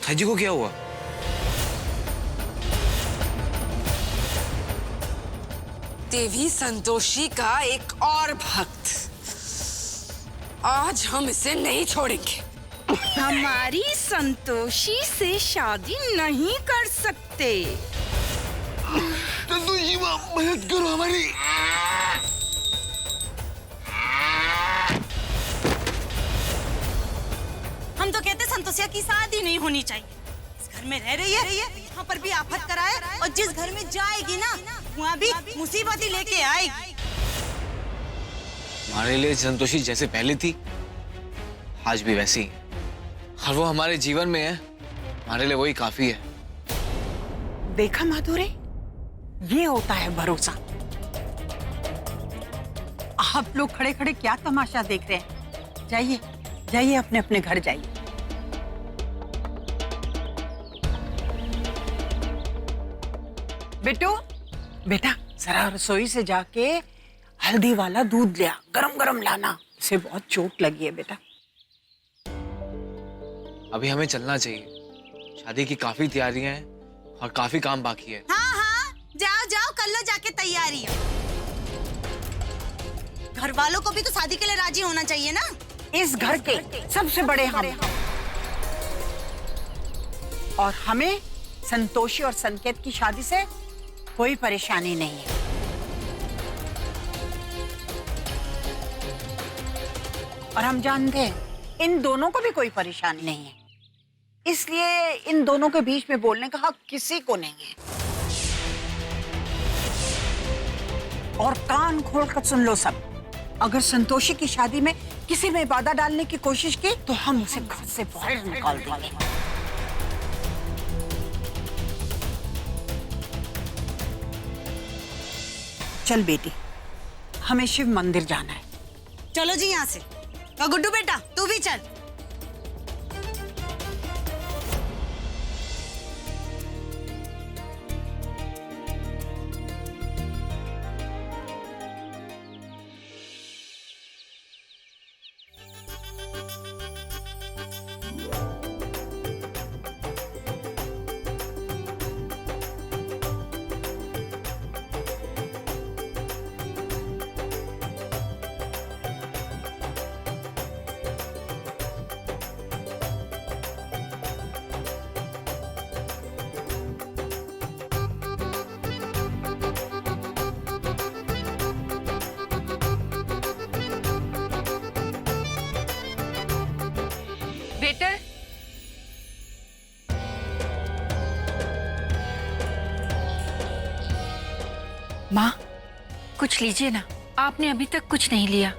ताजी को क्या हुआ? देवी संतोषी का एक और भक्त, आज हम इसे नहीं छोड़ेंगे। हमारी संतोषी से शादी नहीं कर सकते। संतोषी माँ, मदद करो हमारी। हम तो कहते संतोषिया की शादी नहीं होनी चाहिए। इस घर में रह रही है, यहाँ पर भी आफत कराए, और जिस घर में जाएगी ना वहाँ भी मुसीबत ही लेके आएगी। हमारे लिए संतोषी जैसे पहले थी, आज भी वैसी है। और वो हमारे जीवन में है, हमारे लिए वही काफी है। देखा माधुरी, ये होता है भरोसा। आप लोग खड़े खड़े क्या तमाशा देख रहे हैं? जाइए जाइए, अपने अपने घर जाइए। बेटा जरा रसोई से जाके हल्दी वाला दूध ले आ, गरम गरम लाना। इसे बहुत चोट लगी है बेटा। अभी हमें चलना चाहिए, शादी की काफी तैयारियां हैं और काफी काम बाकी है। हाँ, जाओ जाओ, कर लो जाके तैयारी। घर वालों को भी तो शादी के लिए राजी होना चाहिए ना। इस घर के सबसे बड़े हम, और हमें संतोषी और संकेत की शादी से कोई परेशानी नहीं है। और हम जानते हैं इन दोनों को भी कोई परेशानी नहीं है, इसलिए इन दोनों के बीच में बोलने का हक किसी को नहीं है। और कान खोल कर सुन लो सब, अगर संतोषी की शादी में किसी ने बाधा डालने की कोशिश की तो हम उसे घर से बाहर निकाल देंगे। चल बेटी, हमें शिव मंदिर जाना है। चलो जी यहाँ से। और गुड्डू बेटा तू भी चल। बेटा, माँ कुछ लीजिए ना, आपने अभी तक कुछ नहीं लिया।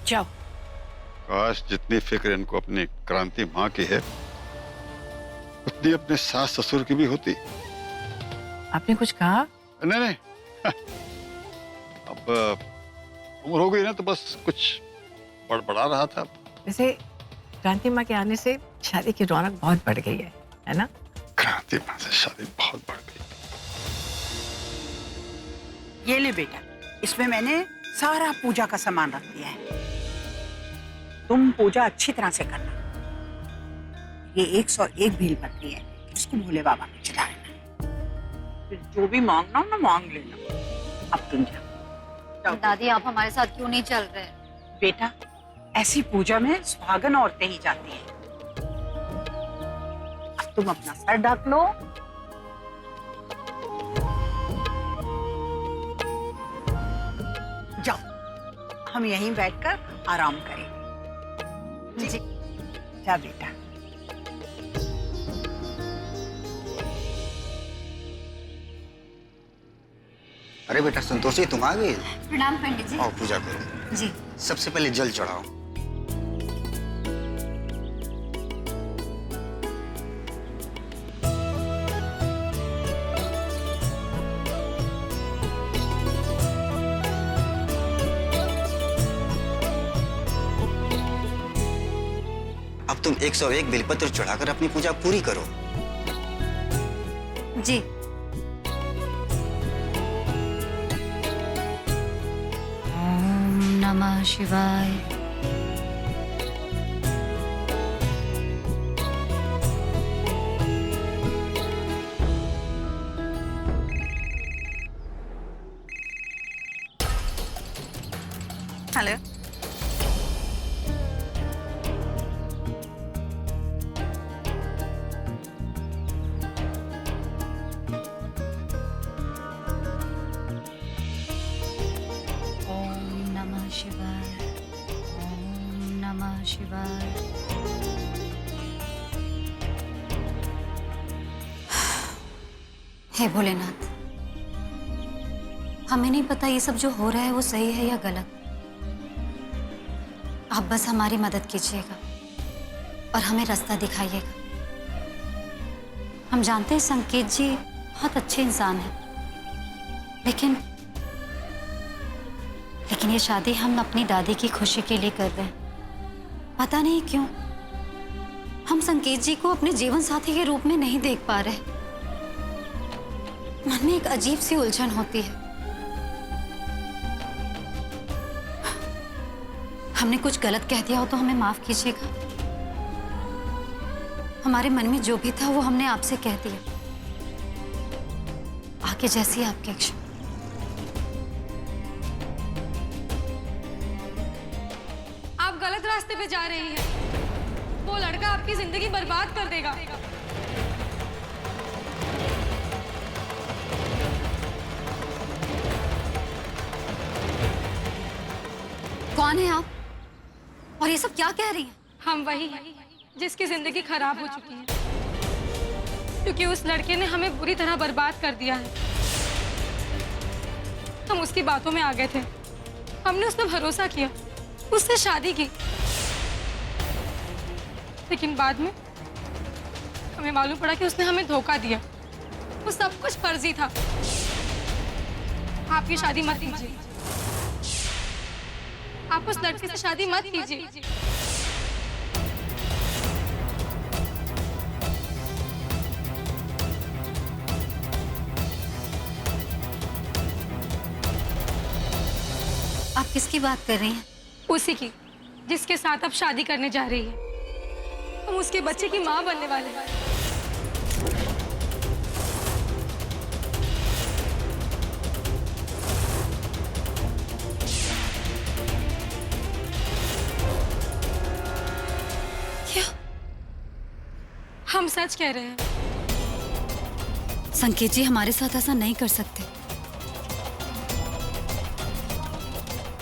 जाओ। काश जितनी फिक्र इनको अपनी क्रांति माँ की है उतनी अपने सास ससुर की भी होती। आपने कुछ कहा? नहीं अब उम्र हो गई ना, तो बस कुछ बड़बड़ा रहा था। वैसे क्रांति माँ के आने से शादी की रौनक बहुत बढ़ गई है ना? क्रांति माँ से शादी बहुत बढ़ गई। ये ले बेटा, इसमें मैंने सारा पूजा का सामान रख दिया है। तुम पूजा अच्छी तरह से करना। ये 101 भीलपत्री है, इसको भोले बाबा को चढ़ा देना। फिर जो भी मांगना हो ना मांग लेना। अब तुम जाओ। दादी आप हमारे साथ क्यों नहीं चल रहे? बेटा, ऐसी पूजा में सुहागन औरतें ही जाती हैं। अब तुम अपना सर ढक लो। जाओ, हम यहीं बैठकर आराम करेंगे। जी। जा बेटा। अरे बेटा संतोषी, तुम आ गई? प्रणाम पंडित जी। आओ पूजा करो। जी। सबसे पहले जल चढ़ाओ। अब तुम 101 बेलपत्र चढ़ाकर अपनी पूजा पूरी करो। जी। ओम नमः शिवाय। हेलो। ओम नमः शिवाय। ओम नमः शिवाय। हे भोलेनाथ, हमें नहीं पता ये सब जो हो रहा है वो सही है या गलत। आप बस हमारी मदद कीजिएगा और हमें रास्ता दिखाइएगा। हम जानते हैं संकेत जी बहुत अच्छे इंसान हैं, लेकिन ये शादी हम अपनी दादी की खुशी के लिए कर रहे हैं। पता नहीं क्यों हम संकेत जी को अपने जीवन साथी के रूप में नहीं देख पा रहे। मन में एक अजीब सी उलझन होती है। हमने कुछ गलत कह दिया हो तो हमें माफ कीजिएगा। हमारे मन में जो भी था वो हमने आपसे कह दिया। आगे जैसी आपकी इच्छा। आप गलत रास्ते पे जा रही हैं। वो लड़का आपकी जिंदगी बर्बाद कर देगा। कौन है आप और ये सब क्या कह रही हैं? हम वही हैं जिसकी जिंदगी खराब हो चुकी है, क्योंकि उस लड़के ने हमें बुरी तरह बर्बाद कर दिया है। हम उसकी बातों में आ गए थे। हमने उस पर भरोसा किया, उससे शादी की, लेकिन बाद में हमें मालूम पड़ा कि उसने हमें धोखा दिया। वो सब कुछ फर्जी था। आप ये शादी मत कीजिए। आप उस लड़के से शादी मत कीजिए। आप किसकी बात कर रही हैं? उसी की जिसके साथ अब शादी करने जा रही है। हम उसके बच्चे की माँ बनने वाले हैं। क्या? हम सच कह रहे हैं। संकेत जी हमारे साथ ऐसा नहीं कर सकते।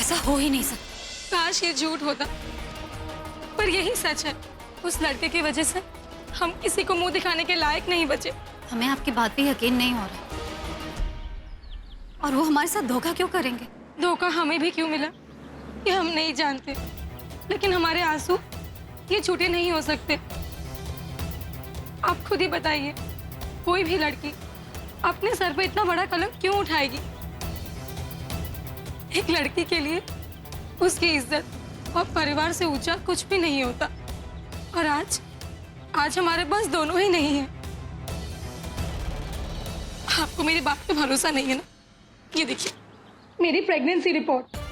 ऐसा हो ही नहीं सकता। काश ये झूठ होता, पर यही सच है। उस लड़के की वजह से हम किसी को मुंह दिखाने के लायक नहीं बचे। हमें आपकी बात पे यकीन नहीं हो रहा। और वो हमारे साथ धोखा क्यों करेंगे? धोखा हमें भी क्यों मिला ये हम नहीं जानते, लेकिन हमारे आंसू ये झूठे नहीं हो सकते। आप खुद ही बताइए, कोई भी लड़की अपने सर पे इतना बड़ा कलंक क्यों उठाएगी? एक लड़की के लिए उसकी इज्जत और परिवार से ऊंचा कुछ भी नहीं होता। और आज हमारे पास दोनों ही नहीं है। आपको मेरी बात पे भरोसा नहीं है ना? ये देखिए मेरी प्रेगनेंसी रिपोर्ट।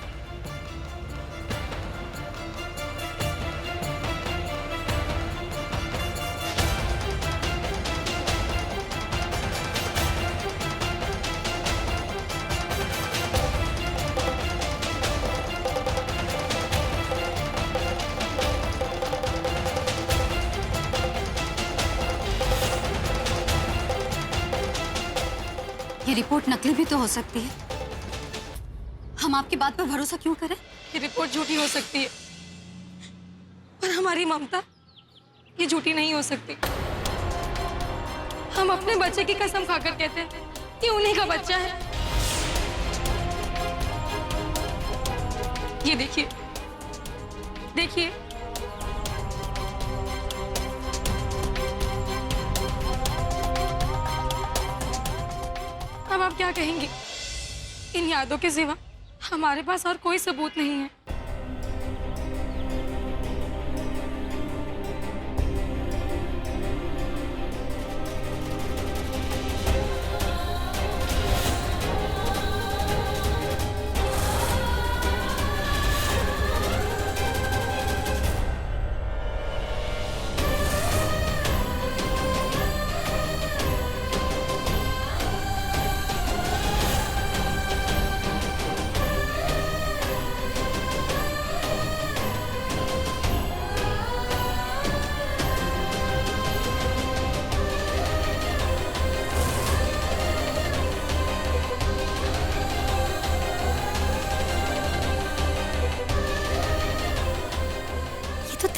ये रिपोर्ट नकली भी तो हो सकती है। हम आपकी बात पर भरोसा क्यों करें? ये रिपोर्ट झूठी हो सकती है, पर हमारी ममता ये झूठी नहीं हो सकती। हम अपने बच्चे की कसम खाकर कहते हैं कि उन्हीं का बच्चा है। ये देखिए देखिए, अब आप क्या कहेंगे? इन यादों के सिवा हमारे पास और कोई सबूत नहीं है।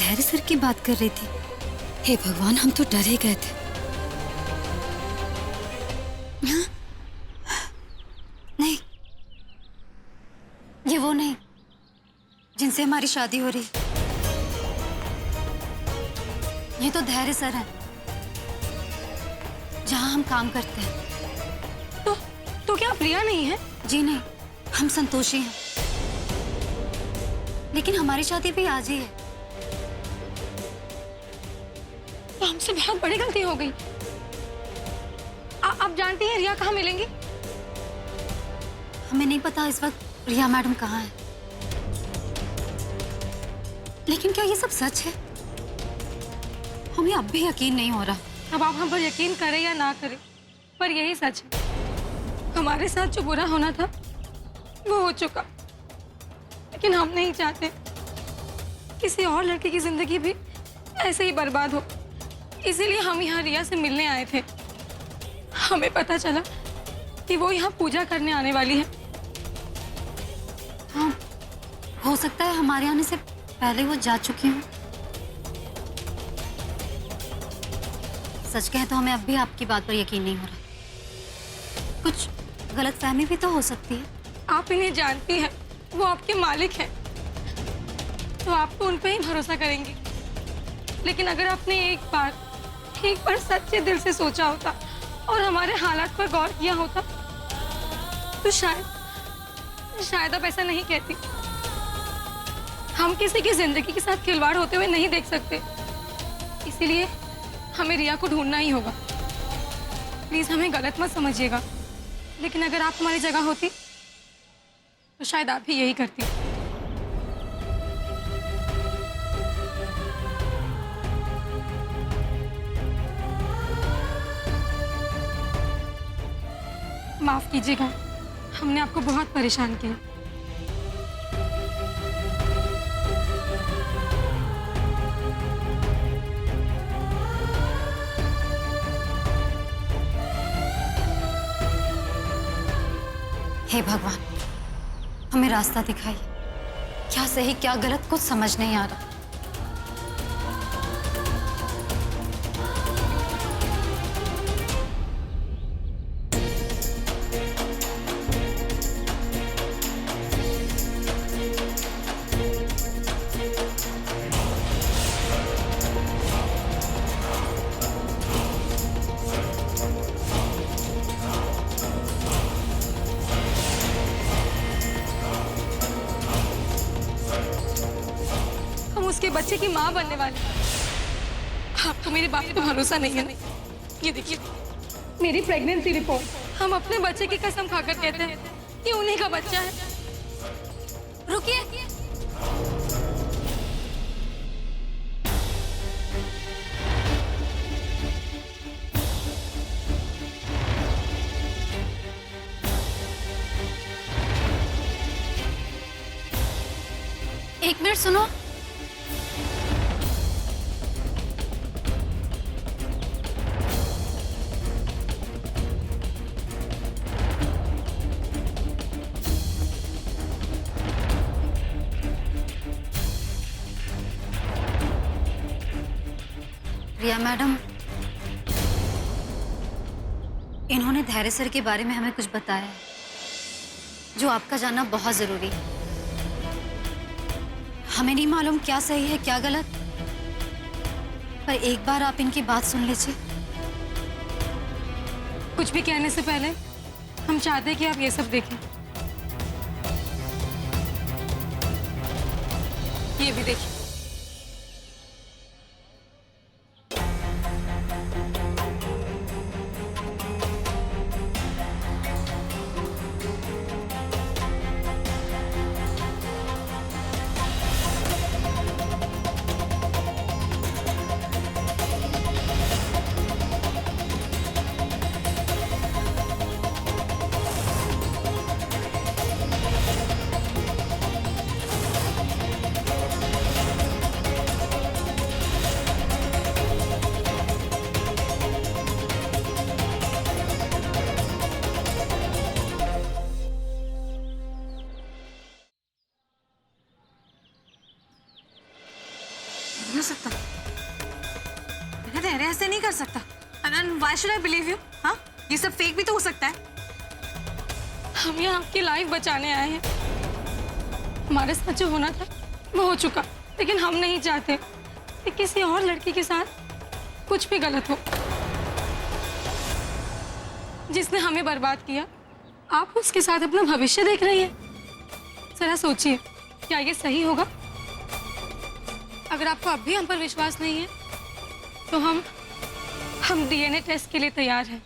धैर्य सर की बात कर रही थी। हे भगवान, हम तो डर ही गए थे। हाँ? नहीं, ये वो नहीं जिनसे हमारी शादी हो रही है। ये तो धैर्य सर है, जहां हम काम करते हैं। तो क्या प्रिया नहीं है? जी नहीं, हम संतोषी हैं, लेकिन हमारी शादी भी आज ही है। तो हमसे बहुत बड़ी गलती हो गई। आप जानती हैं रिया कहाँ मिलेंगी? हमें नहीं पता इस वक्त रिया मैडम कहाँ है, लेकिन क्या ये सब सच है? हमें अब भी यकीन नहीं हो रहा। अब आप हम पर यकीन करें या ना करें, पर यही सच है। हमारे साथ जो बुरा होना था वो हो चुका, लेकिन हम नहीं चाहते किसी और लड़की की जिंदगी भी ऐसे ही बर्बाद हो। इसीलिए हम यहाँ रिया से मिलने आए थे। हमें पता चला कि वो यहाँ पूजा करने आने वाली है। हाँ, हो सकता है हमारे आने से पहले वो जा चुकी हूँ। सच कहें तो हमें अब भी आपकी बात पर यकीन नहीं हो रहा। कुछ गलतफहमी भी तो हो सकती है। आप इन्हें जानती हैं, वो आपके मालिक हैं, तो आप तो उन पे ही भरोसा करेंगी। लेकिन अगर आपने एक बार सच्चे दिल से सोचा होता और हमारे हालात पर गौर किया होता तो शायद आप ऐसा नहीं कहती। हम किसी की जिंदगी के साथ खिलवाड़ होते हुए नहीं देख सकते, इसीलिए हमें रिया को ढूंढना ही होगा। प्लीज हमें गलत मत समझिएगा, लेकिन अगर आप हमारी जगह होती तो शायद आप भी यही करती। माफ कीजिएगा, हमने आपको बहुत परेशान किया। हे भगवान, हमें रास्ता दिखाइए। क्या सही क्या गलत कुछ समझ नहीं आ रहा। उसके बच्चे की माँ बनने वाली। आपको मेरी बात पे भरोसा नहीं है? ये देखिए मेरी प्रेगनेंसी रिपोर्ट। हम अपने बच्चे की कसम खाकर कहते हैं कि उन्हीं का बच्चा है। रुकिए, एक मिनट सुनो। रिया मैडम, इन्होंने धैर्य सर के बारे में हमें कुछ बताया है जो आपका जानना बहुत जरूरी है। हमें नहीं मालूम क्या सही है क्या गलत, पर एक बार आप इनकी बात सुन लीजिए। कुछ भी कहने से पहले हम चाहते हैं कि आप ये सब देखें। ये भी देखिए। नहीं हो सकता। मैं धैर्य ऐसे नहीं कर सकता। And why should I believe you? हाँ, ये सब फेक भी तो हो सकता है। हम यहाँ आपकी लाइफ बचाने आए हैं। हमारे साथ जो होना था वो हो चुका, लेकिन हम नहीं चाहते कि किसी और लड़की के साथ कुछ भी गलत हो। जिसने हमें बर्बाद किया, आप उसके साथ अपना भविष्य देख रही हैं। जरा सोचिए, क्या ये सही होगा? अगर आपको अब भी हम पर विश्वास नहीं है, तो हम डीएनए टेस्ट के लिए तैयार हैं।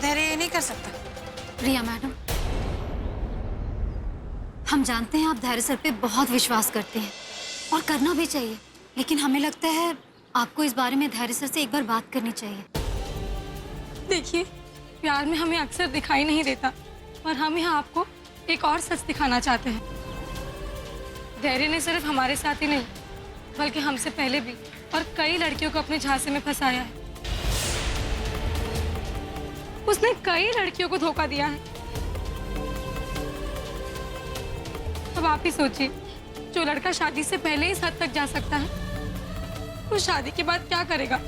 धैर्य ये नहीं कर सकता। प्रिया मैडम, हम जानते हैं आप धैर्य सर पे बहुत विश्वास करते हैं और करना भी चाहिए, लेकिन हमें लगता है आपको इस बारे में धैर्य सर से एक बार बात करनी चाहिए। देखिए, प्यार में हमें अक्सर दिखाई नहीं देता, और हम यहाँ आपको एक और सच दिखाना चाहते हैं। धैर्य ने सिर्फ हमारे साथ ही नहीं, बल्कि हमसे पहले भी और कई लड़कियों को अपने झांसे में फंसाया है। उसने कई लड़कियों को धोखा दिया है। अब आप ही सोचिए, जो लड़का शादी से पहले इस हद तक जा सकता है, वो शादी के बाद क्या करेगा?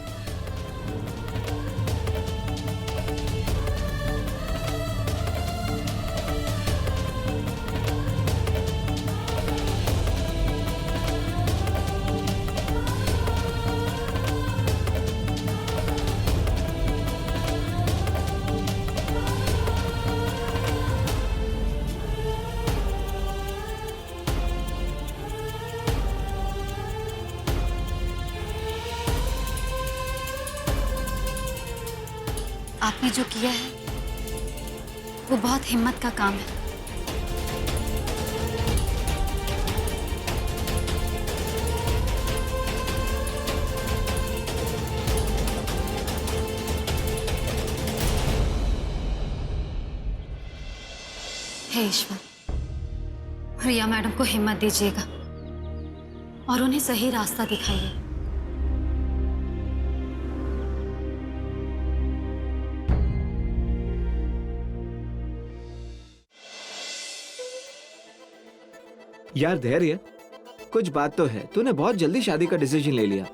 आपने जो किया है वो बहुत हिम्मत का काम है। हे ईश्वर, प्रिया मैडम को हिम्मत दीजिएगा और उन्हें सही रास्ता दिखाइए। यार धैर्य, कुछ बात तो है, तूने बहुत जल्दी शादी का डिसीजन ले लिया।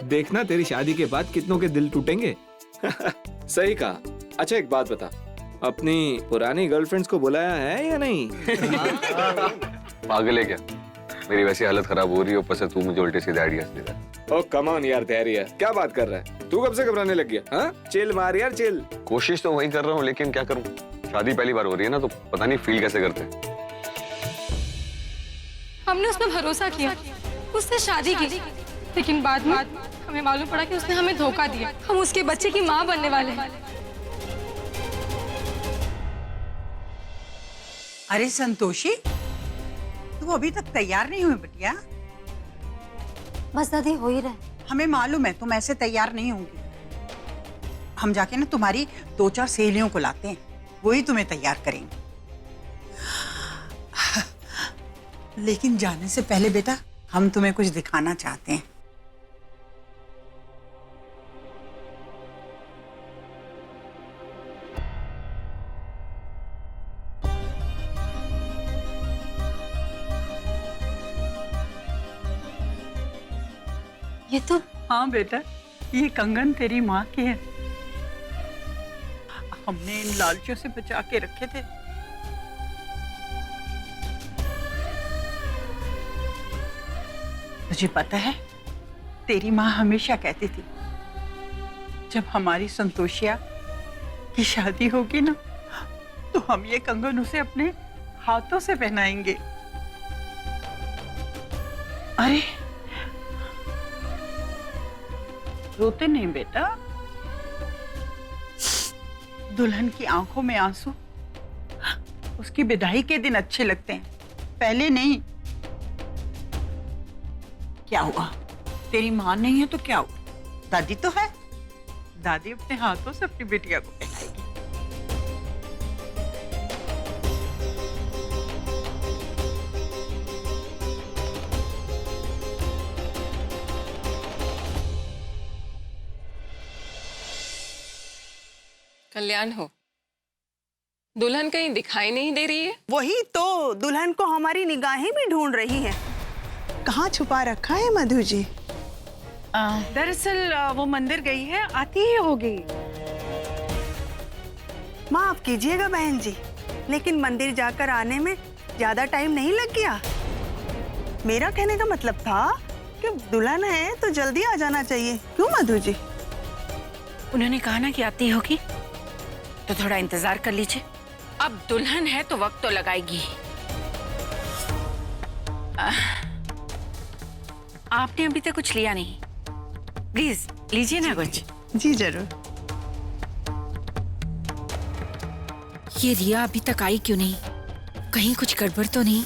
देखना तेरी शादी के बाद कितनों के दिल टूटेंगे। सही कहा। अच्छा एक बात बता, अपनी पुरानी गर्लफ्रेंड्स को बुलाया है या नहीं? पागल है क्या? मेरी वैसी हालत खराब हो रही है, ऊपर से तू मुझे उल्टे सीधे आइडियाज दे रहा है। ओ कम ऑन यार धैर्य, क्या बात कर रहा है? तू कब से घबराने लग गया? हाँ, चिल मार यार चिल। कोशिश तो वही कर रहा हूँ, लेकिन क्या करूँ, शादी पहली बार हो रही है ना, तो पता नहीं फील कैसे करते हैं। हमने उस पर भरोसा किया, उससे शादी की, लेकिन बाद में हमें मालूम पड़ा कि उसने हमें धोखा दिया। हम उसके बच्चे की माँ बनने वाले हैं। अरे संतोषी, तू अभी तक तैयार नहीं हुई बिटिया? बस दादी हो ही रहे। हमें मालूम है तुम ऐसे तैयार नहीं होंगी। हम जाके ना तुम्हारी 2-4 सहेलियों को लाते हैं, वही तुम्हें तैयार करेंगे। लेकिन जाने से पहले बेटा, हम तुम्हें कुछ दिखाना चाहते हैं। ये तो हाँ बेटा, ये कंगन तेरी माँ की है। हमने इन लालचों से बचा के रखे थे। तुझे पता है, तेरी माँ हमेशा कहती थी, जब हमारी संतोषिया की शादी होगी ना, तो हम ये कंगन उसे अपने हाथों से पहनाएंगे। अरे रोते नहीं बेटा, दुल्हन की आंखों में आंसू उसकी विदाई के दिन अच्छे लगते हैं, पहले नहीं। क्या हुआ, तेरी माँ नहीं है तो क्या हुआ, दादी तो है। दादी अपने हाथों से अपनी बिटिया को पहनाएगी। कल्याण हो। दुल्हन कहीं दिखाई नहीं दे रही है। वही तो, दुल्हन को हमारी निगाहें भी ढूंढ रही हैं। कहाँ छुपा रखा है मधु जी? दरअसल वो मंदिर गई है, आती ही होगी। माफ कीजिएगा बहन जी, लेकिन मंदिर जाकर आने में ज्यादा टाइम नहीं लग गया। मेरा कहने का मतलब था कि दुल्हन है तो जल्दी आ जाना चाहिए, क्यों मधु जी? उन्होंने कहा ना कि आती होगी, तो थोड़ा इंतजार कर लीजिए। अब दुल्हन है तो वक्त तो लगाएगी। आपने अभी तक कुछ लिया नहीं, प्लीज लीजिए ना कुछ। जी जरूर। ये रिया अभी तक आई क्यों नहीं? कहीं कुछ गड़बड़ तो नहीं?